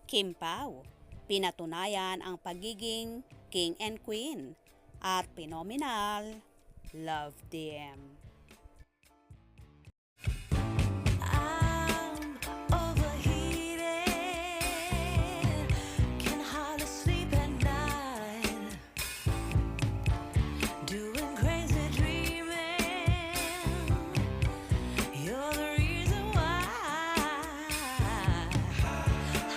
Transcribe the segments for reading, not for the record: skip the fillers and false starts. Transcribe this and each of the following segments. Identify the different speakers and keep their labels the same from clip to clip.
Speaker 1: Kim Pao, pinatunayan ang pagiging king and queen at phenomenal love team.
Speaker 2: I'm overheated, can hardly sleep at night, doing crazy dreaming. You're the reason why.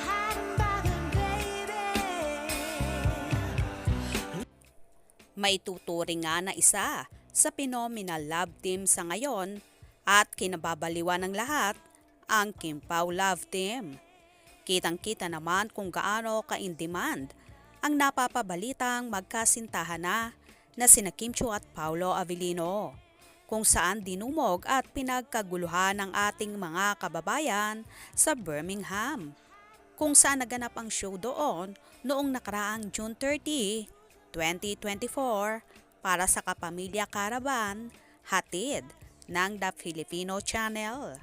Speaker 2: Hiding by the baby.
Speaker 1: May tuturing nga na isa sa phenomenal love team sa ngayon at kinababaliwan ng lahat ang Kim Pao love team. Kitang-kita naman kung gaano ka-in-demand ang napapabalitang magkasintahan na sina Kim Chiu at Paolo Avellino, kung saan dinumog at pinagkaguluhan ng ating mga kababayan sa Birmingham, kung saan naganap ang show doon noong nakaraang June 30, 2024 para sa Kapamilya Caravan, hatid ng The Filipino Channel.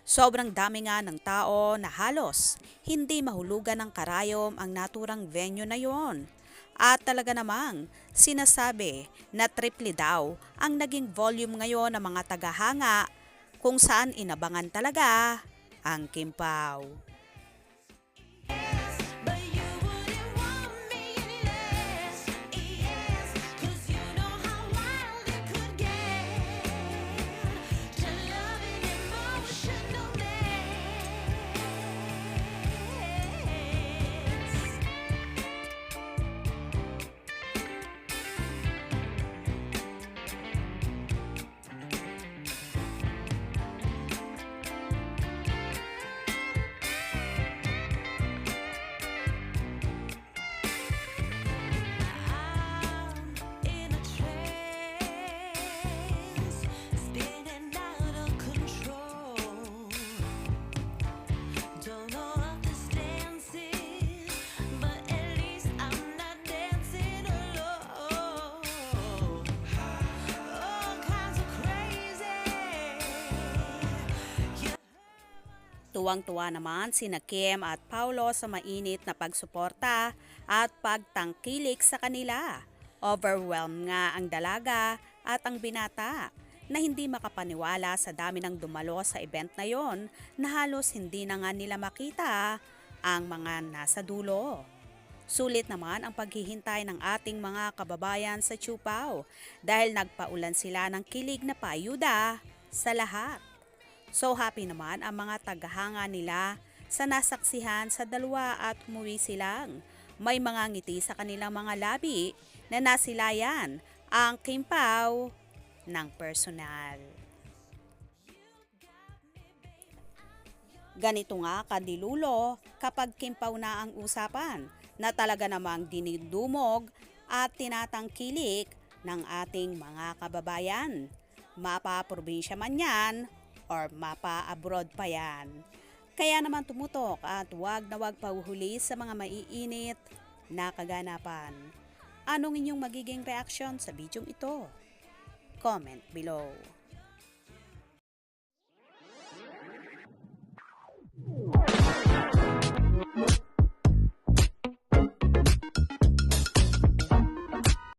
Speaker 1: Sobrang dami nga ng tao na halos hindi mahulugan ng karayom ang naturang venue na yon. At talaga namang sinasabi na triple daw ang naging volume ngayon ng mga tagahanga, kung saan inabangan talaga ang Kim Pao.
Speaker 2: But you wouldn't want me any less. Yes, 'cause you know how wild it could get. To love an emotional mess. I'm in a trance, spinning out of control. Don't know what this dance is, but at least I'm not dancing alone. All kinds of crazy.
Speaker 1: Tuwang-tuwa naman sina Kim at Paolo sa mainit na pagsuporta at pagtangkilik sa kanila. Overwhelmed nga ang dalaga at ang binata na hindi makapaniwala sa dami ng dumalo sa event na yon, na halos hindi na nga nila makita ang mga nasa dulo. Sulit naman ang paghihintay ng ating mga kababayan sa Chiu Pao dahil nagpaulan sila ng kilig na paayuda sa lahat. So happy naman ang mga tagahanga nila sa nasaksihan sa dalawa at umuwi silang may mga ngiti sa kanilang mga labi na nasilayan ang Kim Pao ng personal. Ganito nga kadilulo kapag Kim Pao na ang usapan, na talaga namang dinidumog at tinatangkilik ng ating mga kababayan. Mapa-probinsya man yan or mapa-abroad pa yan. Kaya naman tumutok at wag na wag pauhuli sa mga maiinit na kaganapan. Anong inyong magiging reaksyon sa bidyong ito? Comment below.